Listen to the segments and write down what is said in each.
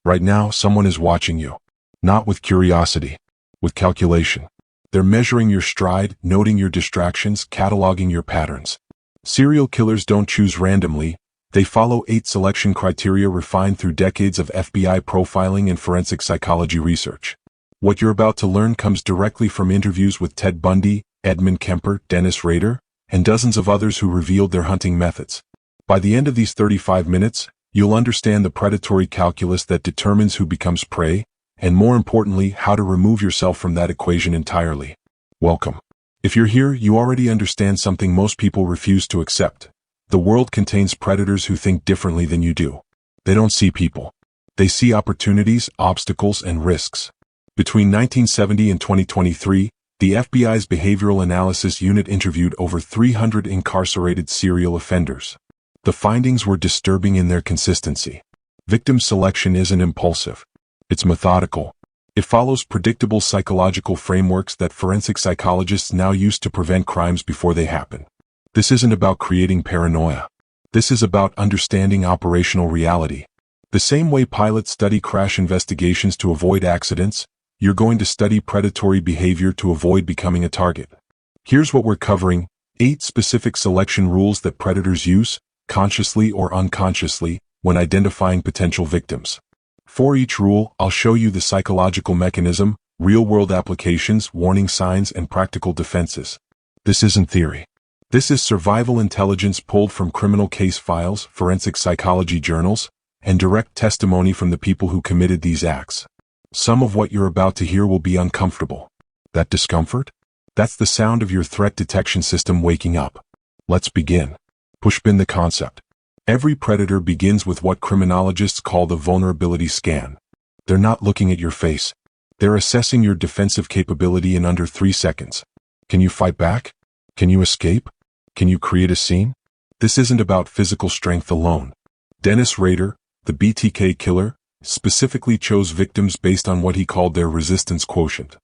Right now, someone is watching you. Not with curiosity, with calculation. They're measuring your stride, noting your distractions, cataloging your patterns. Serial killers don't choose randomly. They follow 8 selection criteria refined through decades of FBI profiling and forensic psychology research. What you're about to learn comes directly from interviews with Ted Bundy, Edmund Kemper, Dennis Rader, and dozens of others who revealed their hunting methods. By the end of these 35 minutes, you'll understand the predatory calculus that determines who becomes prey, and more importantly, how to remove yourself from that equation entirely. Welcome. If you're here, you already understand something most people refuse to accept. The world contains predators who think differently than you do. They don't see people. They see opportunities, obstacles, and risks. Between 1970 and 2023, the FBI's Behavioral Analysis Unit interviewed over 300 incarcerated serial offenders. The findings were disturbing in their consistency. Victim selection isn't impulsive. It's methodical. It follows predictable psychological frameworks that forensic psychologists now use to prevent crimes before they happen. This isn't about creating paranoia. This is about understanding operational reality. The same way pilots study crash investigations to avoid accidents, you're going to study predatory behavior to avoid becoming a target. Here's what we're covering: 8 specific selection rules that predators use, consciously or unconsciously, when identifying potential victims. For each rule, I'll show you the psychological mechanism, real-world applications, warning signs, and practical defenses. This isn't theory. This is survival intelligence pulled from criminal case files, forensic psychology journals, and direct testimony from the people who committed these acts. Some of what you're about to hear will be uncomfortable. That discomfort? That's the sound of your threat detection system waking up. Let's begin. Pushpin the concept. Every predator begins with what criminologists call the vulnerability scan. They're not looking at your face. They're assessing your defensive capability in under 3 seconds. Can you fight back? Can you escape? Can you create a scene? This isn't about physical strength alone. Dennis Rader, the BTK killer, specifically chose victims based on what he called their resistance quotient.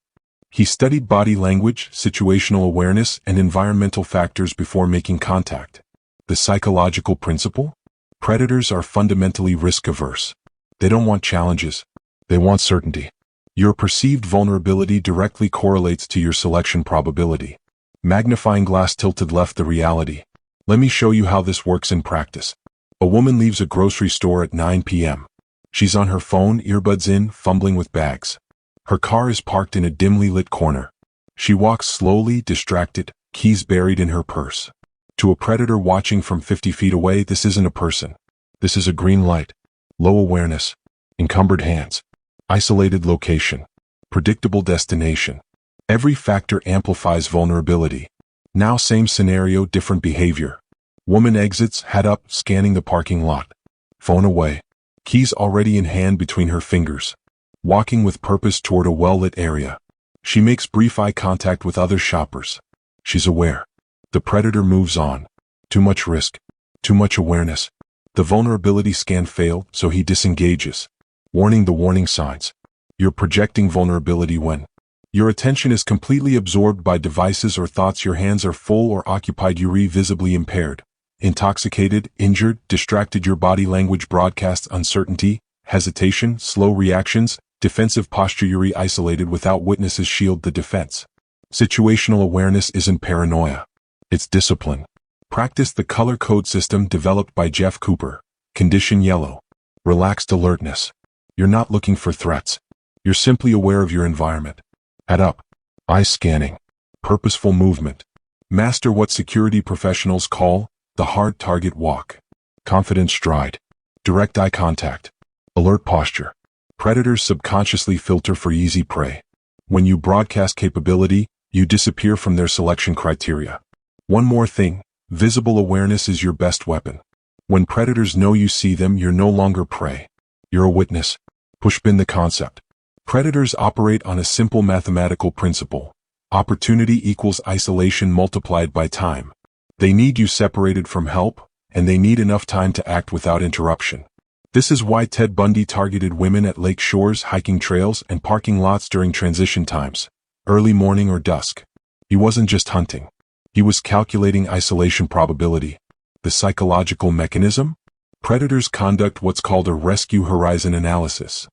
He studied body language, situational awareness, and environmental factors before making contact. The psychological principle? Predators are fundamentally risk-averse. They don't want challenges. They want certainty. Your perceived vulnerability directly correlates to your selection probability. Magnifying glass tilted left the reality. Let me show you how this works in practice. A woman leaves a grocery store at 9 p.m. She's on her phone, earbuds in, fumbling with bags. Her car is parked in a dimly lit corner. She walks slowly, distracted, keys buried in her purse. To a predator watching from 50 feet away, this isn't a person. This is a green light, low awareness, encumbered hands, isolated location, predictable destination. Every factor amplifies vulnerability. Now same scenario, different behavior. Woman exits, head up, scanning the parking lot. Phone away. Keys already in hand between her fingers. Walking with purpose toward a well-lit area. She makes brief eye contact with other shoppers. She's aware. The predator moves on. Too much risk. Too much awareness. The vulnerability scan failed, so he disengages. Warning: the warning signs. You're projecting vulnerability when your attention is completely absorbed by devices or thoughts, your hands are full or occupied, you're visibly impaired, intoxicated, injured, distracted. Your body language broadcasts uncertainty, hesitation, slow reactions, defensive posture. You're isolated without witnesses shield the defense. Situational awareness isn't paranoia. It's discipline. Practice the color code system developed by Jeff Cooper. Condition yellow. Relaxed alertness. You're not looking for threats. You're simply aware of your environment. Head up. Eye scanning. Purposeful movement. Master what security professionals call the hard target walk. Confident stride. Direct eye contact. Alert posture. Predators subconsciously filter for easy prey. When you broadcast capability, you disappear from their selection criteria. One more thing, visible awareness is your best weapon. When predators know you see them, you're no longer prey. You're a witness. Pushpin the concept. Predators operate on a simple mathematical principle. Opportunity equals isolation multiplied by time. They need you separated from help, and they need enough time to act without interruption. This is why Ted Bundy targeted women at lake shores, hiking trails, and parking lots during transition times, early morning or dusk. He wasn't just hunting. He was calculating isolation probability. The psychological mechanism? Predators conduct what's called a rescue horizon analysis.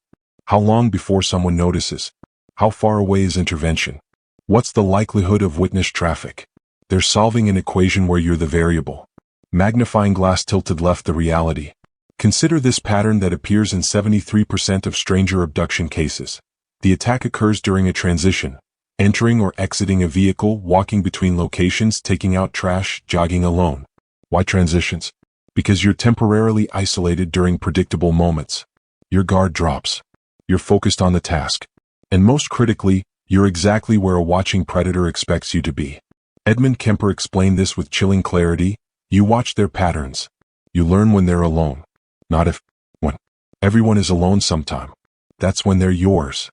How long before someone notices? How far away is intervention? What's the likelihood of witness traffic? They're solving an equation where you're the variable. Magnifying glass tilted left the reality. Consider this pattern that appears in 73% of stranger abduction cases. The attack occurs during a transition, entering or exiting a vehicle, walking between locations, taking out trash, jogging alone. Why transitions? Because you're temporarily isolated during predictable moments. Your guard drops. You're focused on the task. And most critically, you're exactly where a watching predator expects you to be. Edmund Kemper explained this with chilling clarity. You watch their patterns. You learn when they're alone. Not if, when. Everyone is alone sometime. That's when they're yours.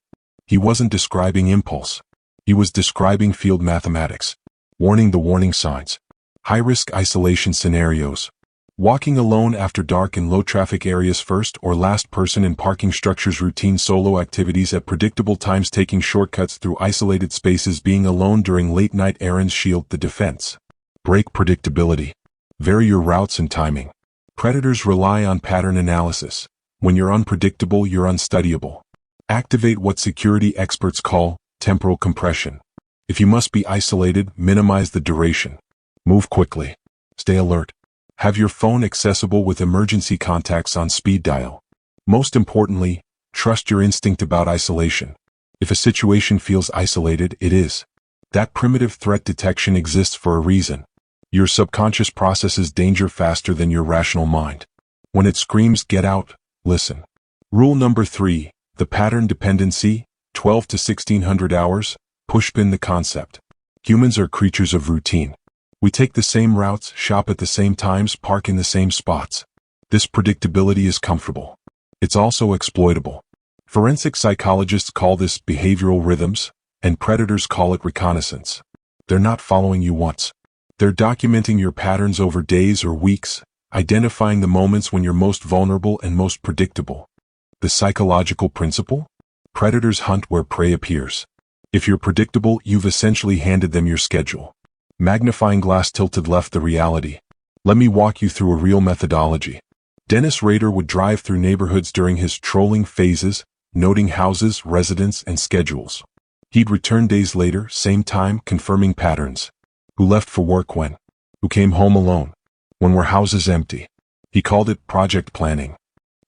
He wasn't describing impulse. He was describing field mathematics. Warning the warning signs. High-risk isolation scenarios. Walking alone after dark in low-traffic areas, first or last person in parking structures, routine solo activities at predictable times, taking shortcuts through isolated spaces, being alone during late-night errands. Shield the defense. Break predictability. Vary your routes and timing. Predators rely on pattern analysis. When you're unpredictable, you're unstudyable. Activate what security experts call temporal compression. If you must be isolated, minimize the duration. Move quickly. Stay alert. Have your phone accessible with emergency contacts on speed dial. Most importantly, trust your instinct about isolation. If a situation feels isolated, it is. That primitive threat detection exists for a reason. Your subconscious processes danger faster than your rational mind. When it screams, get out, listen. Rule number 3, the pattern dependency, 12 to 1600 hours, pushpin the concept. Humans are creatures of routine. We take the same routes, shop at the same times, park in the same spots. This predictability is comfortable. It's also exploitable. Forensic psychologists call this behavioral rhythms, and predators call it reconnaissance. They're not following you once. They're documenting your patterns over days or weeks, identifying the moments when you're most vulnerable and most predictable. The psychological principle? Predators hunt where prey appears. If you're predictable, you've essentially handed them your schedule. Magnifying glass tilted left the reality. Let me walk you through a real methodology. Dennis Rader would drive through neighborhoods during his trolling phases, noting houses, residents, and schedules. He'd return days later, same time, confirming patterns. Who left for work when? Who came home alone? When were houses empty? He called it project planning.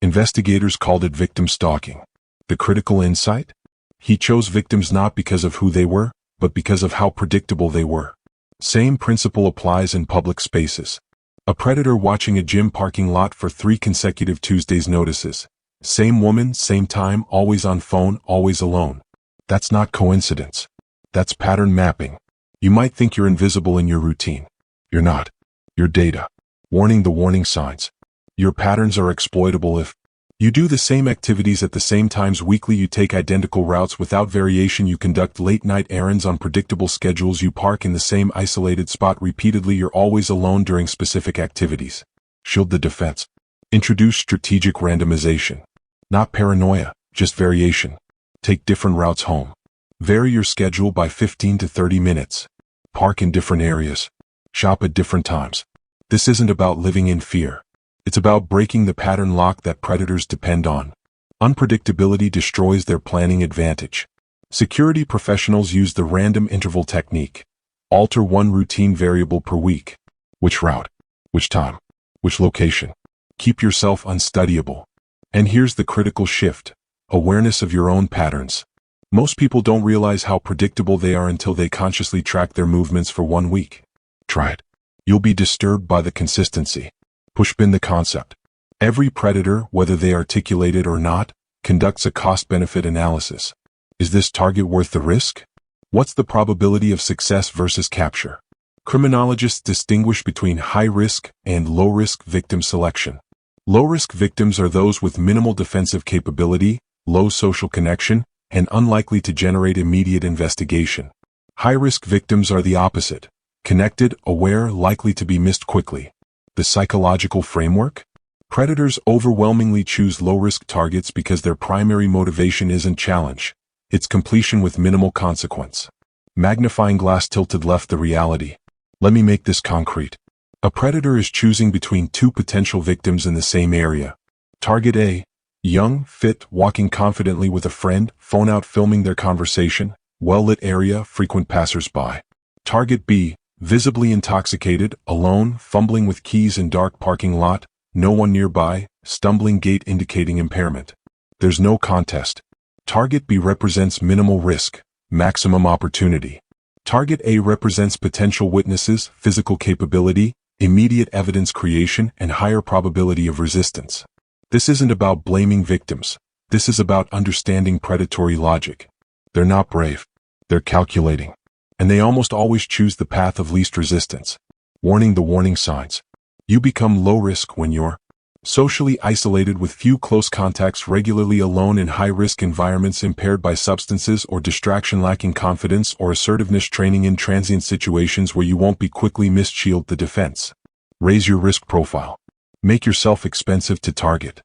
Investigators called it victim stalking. The critical insight? He chose victims not because of who they were, but because of how predictable they were. Same principle applies in public spaces. A predator watching a gym parking lot for 3 consecutive Tuesdays notices. Same woman, same time, always on phone, always alone. That's not coincidence. That's pattern mapping. You might think you're invisible in your routine. You're not. You're data. Warning the warning signs. Your patterns are exploitable if you do the same activities at the same times weekly, you take identical routes without variation, you conduct late-night errands on predictable schedules, you park in the same isolated spot repeatedly, you're always alone during specific activities. Shield the defense. Introduce strategic randomization. Not paranoia, just variation. Take different routes home. Vary your schedule by 15 to 30 minutes. Park in different areas. Shop at different times. This isn't about living in fear. It's about breaking the pattern lock that predators depend on. Unpredictability destroys their planning advantage. Security professionals use the random interval technique. Alter one routine variable per week. Which route? Which time? Which location? Keep yourself unstudyable. And here's the critical shift. Awareness of your own patterns. Most people don't realize how predictable they are until they consciously track their movements for 1 week. Try it. You'll be disturbed by the consistency. Pushpin the concept. Every predator, whether they articulate it or not, conducts a cost-benefit analysis. Is this target worth the risk? What's the probability of success versus capture? Criminologists distinguish between high-risk and low-risk victim selection. Low-risk victims are those with minimal defensive capability, low social connection, and unlikely to generate immediate investigation. High-risk victims are the opposite. Connected, aware, likely to be missed quickly. The psychological framework? Predators overwhelmingly choose low-risk targets because their primary motivation isn't challenge. It's completion with minimal consequence. Magnifying glass tilted left the reality. Let me make this concrete. A predator is choosing between 2 potential victims in the same area. Target A, Young, fit, walking confidently with a friend, phone out filming their conversation, well-lit area, frequent passers-by. Target B, visibly intoxicated, alone, fumbling with keys in dark parking lot, no one nearby, stumbling gait indicating impairment. There's no contest. Target B represents minimal risk, maximum opportunity. Target A represents potential witnesses, physical capability, immediate evidence creation, and higher probability of resistance. This isn't about blaming victims. This is about understanding predatory logic. They're not brave. They're calculating. And they almost always choose the path of least resistance. Warning: the warning signs. You become low risk when you're socially isolated with few close contacts, regularly alone in high-risk environments, impaired by substances or distraction, lacking confidence or assertiveness, training in transient situations where you won't be quickly missed. Shield the defense. Raise your risk profile. Make yourself expensive to target.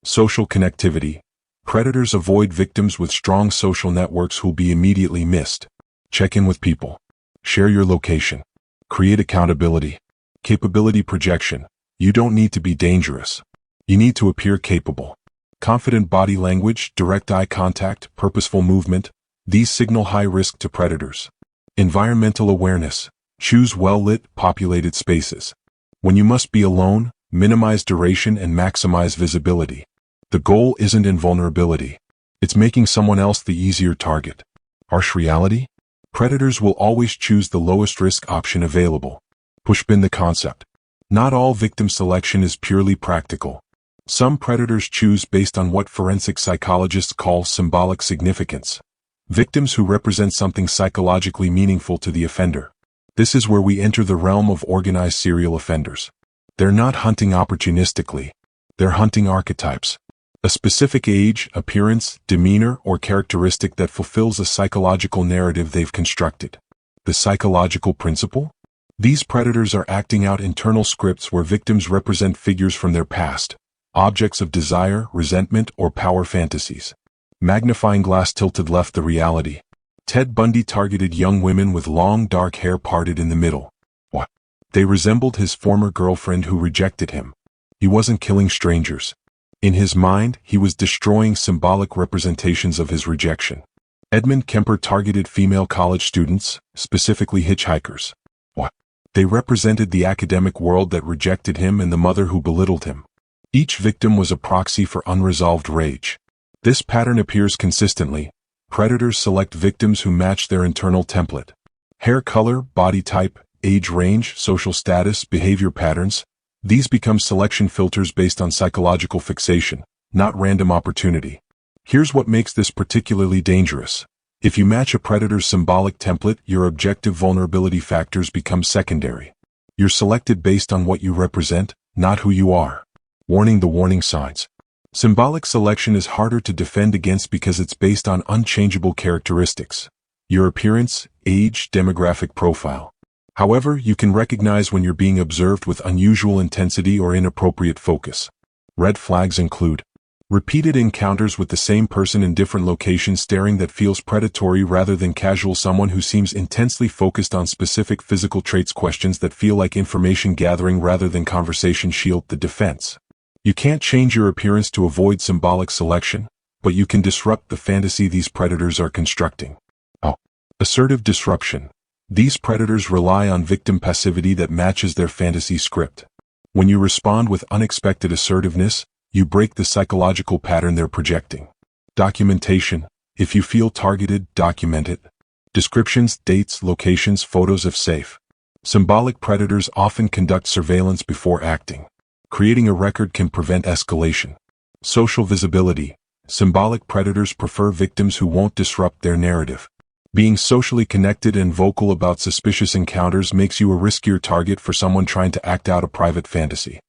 Social connectivity. Predators avoid victims with strong social networks who'll be immediately missed. Check in with people. Share your location. Create accountability. Capability projection. You don't need to be dangerous. You need to appear capable. Confident body language, direct eye contact, purposeful movement. These signal high risk to predators. Environmental awareness. Choose well-lit, populated spaces. When you must be alone, minimize duration and maximize visibility. The goal isn't invulnerability. It's making someone else the easier target. Harsh reality? Predators will always choose the lowest risk option available. Pushpin the concept. Not all victim selection is purely practical. Some predators choose based on what forensic psychologists call symbolic significance. Victims who represent something psychologically meaningful to the offender. This is where we enter the realm of organized serial offenders. They're not hunting opportunistically. They're hunting archetypes. A specific age, appearance, demeanor, or characteristic that fulfills a psychological narrative they've constructed. The psychological principle? These predators are acting out internal scripts where victims represent figures from their past, objects of desire, resentment, or power fantasies. Magnifying glass tilted left the reality. Ted Bundy targeted young women with long dark hair parted in the middle. What? They resembled his former girlfriend who rejected him. He wasn't killing strangers. In his mind, he was destroying symbolic representations of his rejection. Edmund Kemper targeted female college students, specifically hitchhikers. What? They represented the academic world that rejected him and the mother who belittled him. Each victim was a proxy for unresolved rage. This pattern appears consistently. Predators select victims who match their internal template. Hair color, body type, age range, social status, behavior patterns. These become selection filters based on psychological fixation, not random opportunity. Here's what makes this particularly dangerous. If you match a predator's symbolic template, your objective vulnerability factors become secondary. You're selected based on what you represent, not who you are. Warning: the warning signs. Symbolic selection is harder to defend against because it's based on unchangeable characteristics. Your appearance, age, demographic profile. However, you can recognize when you're being observed with unusual intensity or inappropriate focus. Red flags include repeated encounters with the same person in different locations, staring that feels predatory rather than casual, someone who seems intensely focused on specific physical traits, questions that feel like information gathering rather than conversation. Shield the defense. You can't change your appearance to avoid symbolic selection, but you can disrupt the fantasy these predators are constructing. Assertive disruption. These predators rely on victim passivity that matches their fantasy script. When you respond with unexpected assertiveness, you break the psychological pattern they're projecting. Documentation. If you feel targeted, document it. Descriptions, dates, locations, photos if safe. Symbolic predators often conduct surveillance before acting. Creating a record can prevent escalation. Social visibility. Symbolic predators prefer victims who won't disrupt their narrative. Being socially connected and vocal about suspicious encounters makes you a riskier target for someone trying to act out a private fantasy.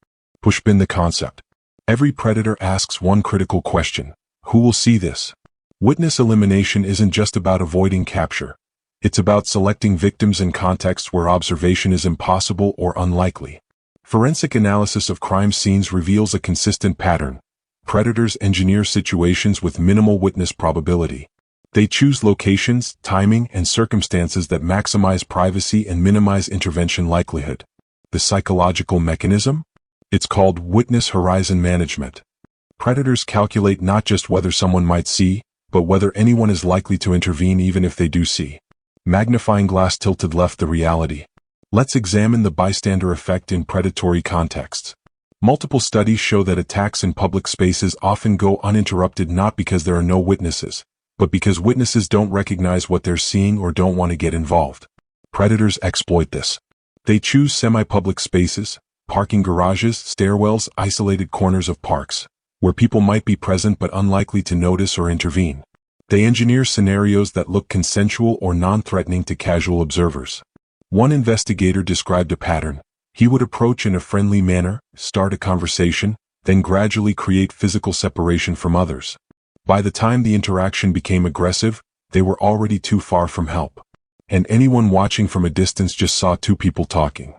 Pushpin the concept. Every predator asks one critical question: who will see this? Witness elimination isn't just about avoiding capture. It's about selecting victims in contexts where observation is impossible or unlikely. Forensic analysis of crime scenes reveals a consistent pattern. Predators engineer situations with minimal witness probability. They choose locations, timing, and circumstances that maximize privacy and minimize intervention likelihood. The psychological mechanism? It's called witness horizon management. Predators calculate not just whether someone might see, but whether anyone is likely to intervene even if they do see. Magnifying glass tilted left the reality. Let's examine the bystander effect in predatory contexts. Multiple studies show that attacks in public spaces often go uninterrupted not because there are no witnesses, but because witnesses don't recognize what they're seeing or don't want to get involved. Predators exploit this. They choose semi-public spaces, parking garages, stairwells, isolated corners of parks, where people might be present but unlikely to notice or intervene. They engineer scenarios that look consensual or non-threatening to casual observers. One investigator described a pattern. He would approach in a friendly manner, start a conversation, then gradually create physical separation from others. By the time the interaction became aggressive, they were already too far from help. And anyone watching from a distance just saw two people talking.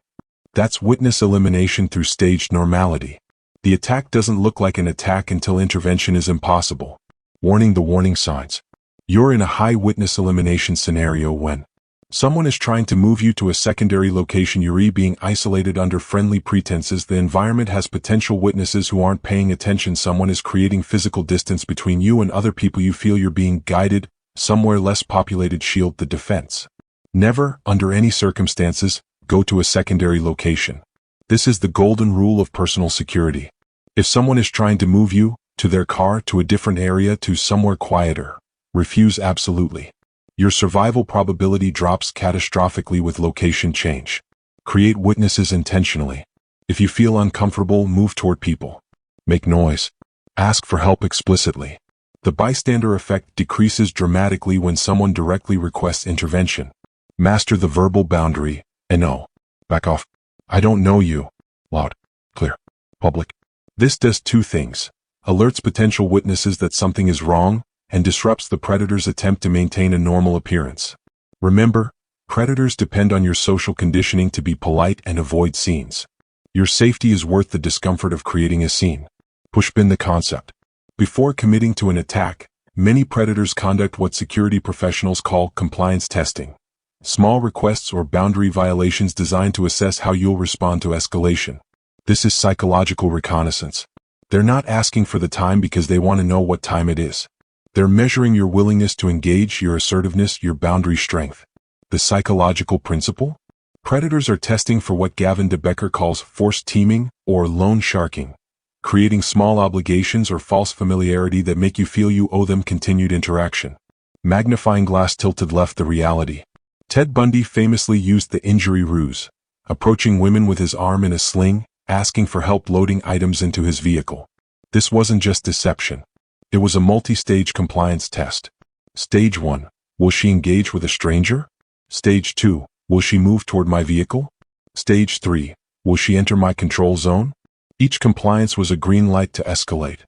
That's witness elimination through staged normality. The attack doesn't look like an attack until intervention is impossible. Warning: the warning signs. You're in a high witness elimination scenario when someone is trying to move you to a secondary location. You're being isolated under friendly pretenses. The environment has potential witnesses who aren't paying attention. Someone is creating physical distance between you and other people. You feel you're being guided somewhere less populated. Shield the defense. Never, under any circumstances, go to a secondary location. This is the golden rule of personal security. If someone is trying to move you to their car, to a different area, to somewhere quieter, refuse absolutely. Your survival probability drops catastrophically with location change. Create witnesses intentionally. If you feel uncomfortable, move toward people. Make noise. Ask for help explicitly. The bystander effect decreases dramatically when someone directly requests intervention. Master the verbal boundary. No. Back off. I don't know you. Loud. Clear. Public. This does two things. Alerts potential witnesses that something is wrong, and disrupts the predator's attempt to maintain a normal appearance. Remember, predators depend on your social conditioning to be polite and avoid scenes. Your safety is worth the discomfort of creating a scene. Pushpin the concept. Before committing to an attack, many predators conduct what security professionals call compliance testing. Small requests or boundary violations designed to assess how you'll respond to escalation. This is psychological reconnaissance. They're not asking for the time because they want to know what time it is. They're measuring your willingness to engage, your assertiveness, your boundary strength. The psychological principle? Predators are testing for what Gavin de Becker calls forced teaming or loan sharking, creating small obligations or false familiarity that make you feel you owe them continued interaction. Magnifying glass tilted left the reality. Ted Bundy famously used the injury ruse, approaching women with his arm in a sling, asking for help loading items into his vehicle. This wasn't just deception. It was a multi-stage compliance test. Stage 1. Will she engage with a stranger? Stage 2. Will she move toward my vehicle? Stage 3. Will she enter my control zone? Each compliance was a green light to escalate.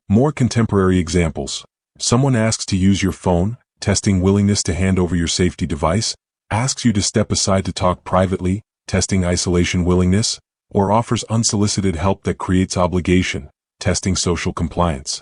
More contemporary examples. Someone asks to use your phone, testing willingness to hand over your safety device, asks you to step aside to talk privately, testing isolation willingness, or offers unsolicited help that creates obligation, testing social compliance.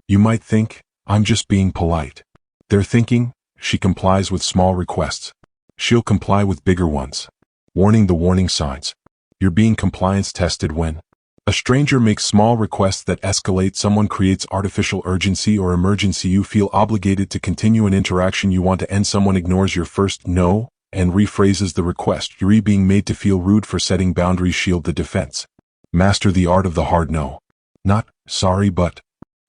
You might think, I'm just being polite. They're thinking, she complies with small requests. She'll comply with bigger ones. Warning: the warning signs. You're being compliance tested when a stranger makes small requests that escalate. Someone creates artificial urgency or emergency. You feel obligated to continue an interaction you want to end. Someone ignores your first no and rephrases the request. You're being made to feel rude for setting boundaries. Shield the defense. Master the art of the hard no. Not sorry but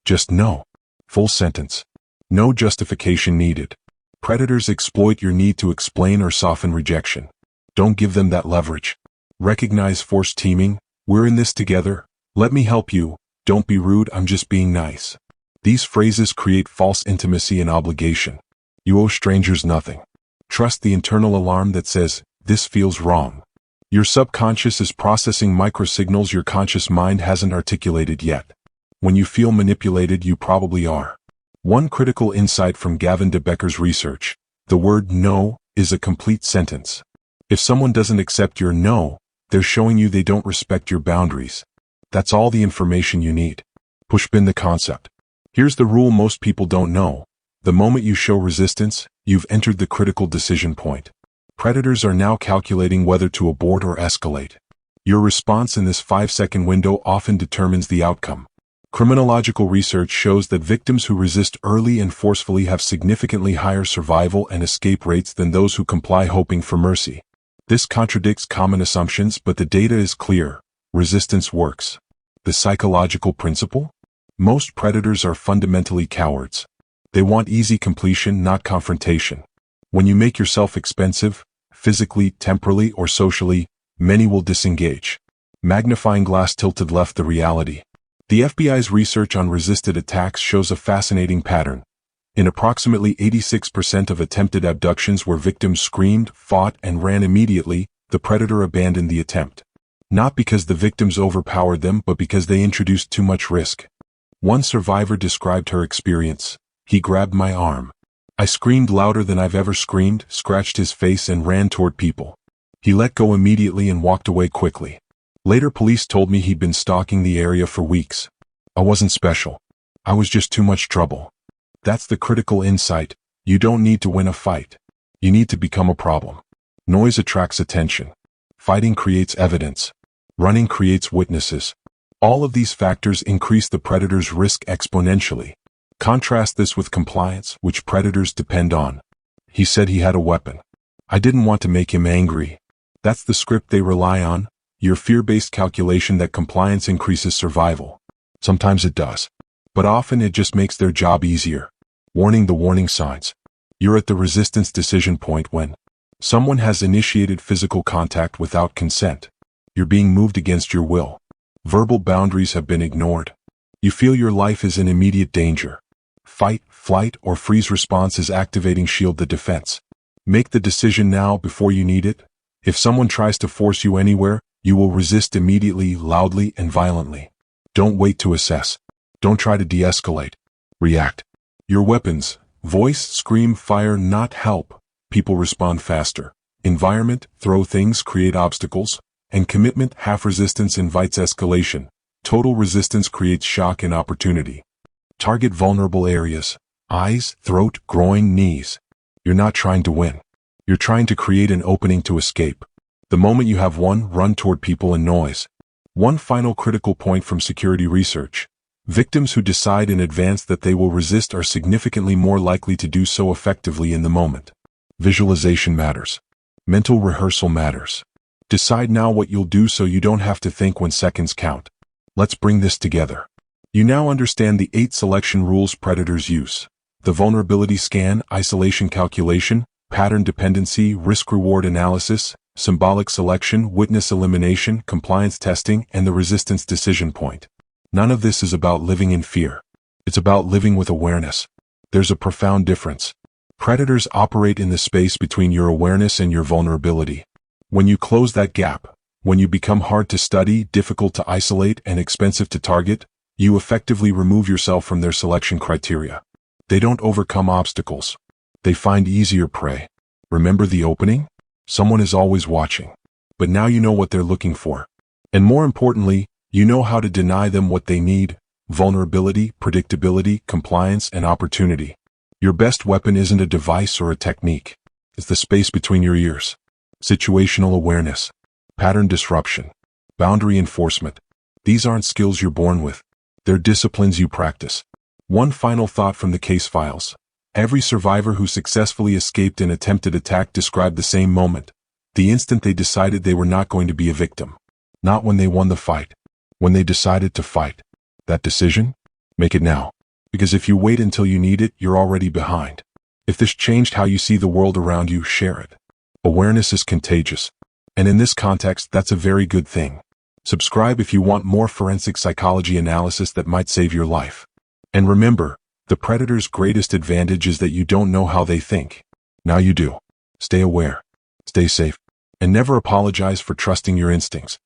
just no. Full sentence. No justification needed. Predators exploit your need to explain or soften rejection. Don't give them that leverage. Recognize forced teaming. We're in this together. Let me help you. Don't be rude. I'm just being nice. These phrases create false intimacy and obligation. You owe strangers nothing. Trust the internal alarm that says, this feels wrong. Your subconscious is processing microsignals your conscious mind hasn't articulated yet. When you feel manipulated, you probably are. One critical insight from Gavin de Becker's research: the word no is a complete sentence. If someone doesn't accept your no, they're showing you they don't respect your boundaries. That's all the information you need. Pushpin the concept. Here's the rule most people don't know. The moment you show resistance, you've entered the critical decision point. Predators are now calculating whether to abort or escalate. Your response in this 5-second window often determines the outcome. Criminological research shows that victims who resist early and forcefully have significantly higher survival and escape rates than those who comply hoping for mercy. This contradicts common assumptions, but the data is clear. Resistance works. The psychological principle? Most predators are fundamentally cowards. They want easy completion, not confrontation. When you make yourself expensive, physically, temporally, or socially, many will disengage. Magnifying glass tilted left the reality. The FBI's research on resisted attacks shows a fascinating pattern. In approximately 86% of attempted abductions where victims screamed, fought, and ran immediately, the predator abandoned the attempt. Not because the victims overpowered them, but because they introduced too much risk. One survivor described her experience. He grabbed my arm. I screamed louder than I've ever screamed, scratched his face, and ran toward people. He let go immediately and walked away quickly. Later, police told me he'd been stalking the area for weeks. I wasn't special. I was just too much trouble. That's the critical insight. You don't need to win a fight. You need to become a problem. Noise attracts attention. Fighting creates evidence. Running creates witnesses. All of these factors increase the predator's risk exponentially. Contrast this with compliance, which predators depend on. He said he had a weapon. I didn't want to make him angry. That's the script they rely on, your fear-based calculation that compliance increases survival. Sometimes it does. But often it just makes their job easier. Warning: the warning signs. You're at the resistance decision point when someone has initiated physical contact without consent. You're being moved against your will. Verbal boundaries have been ignored. You feel your life is in immediate danger. Fight, flight, or freeze response is activating shield the defense. Make the decision now before you need it. If someone tries to force you anywhere, you will resist immediately, loudly, and violently. Don't wait to assess. Don't try to de-escalate. React. Your weapons: voice, scream, fire, not help. People respond faster. Environment: throw things, create obstacles. And commitment: half resistance invites escalation. Total resistance creates shock and opportunity. Target vulnerable areas: eyes, throat, groin, knees. You're not trying to win. You're trying to create an opening to escape. The moment you have one, run toward people and noise. One final critical point from security research. Victims who decide in advance that they will resist are significantly more likely to do so effectively in the moment. Visualization matters. Mental rehearsal matters. Decide now what you'll do so you don't have to think when seconds count. Let's bring this together. You now understand the 8 selection rules predators use. The vulnerability scan, isolation calculation, pattern dependency, risk-reward analysis, symbolic selection, witness elimination, compliance testing, and the resistance decision point. None of this is about living in fear. It's about living with awareness. There's a profound difference. Predators operate in the space between your awareness and your vulnerability. When you close that gap, when you become hard to study, difficult to isolate, and expensive to target, you effectively remove yourself from their selection criteria. They don't overcome obstacles. They find easier prey. Remember the opening? Someone is always watching. But now you know what they're looking for. And more importantly, you know how to deny them what they need: vulnerability, predictability, compliance, and opportunity. Your best weapon isn't a device or a technique. It's the space between your ears. Situational awareness, pattern disruption, boundary enforcement. These aren't skills you're born with. They're disciplines you practice. One final thought from the case files. Every survivor who successfully escaped an attempted attack described the same moment. The instant they decided they were not going to be a victim. Not when they won the fight. When they decided to fight. That decision? Make it now. Because if you wait until you need it, you're already behind. If this changed how you see the world around you, share it. Awareness is contagious. And in this context, that's a very good thing. Subscribe if you want more forensic psychology analysis that might save your life. And remember, the predator's greatest advantage is that you don't know how they think. Now you do. Stay aware. Stay safe. And never apologize for trusting your instincts.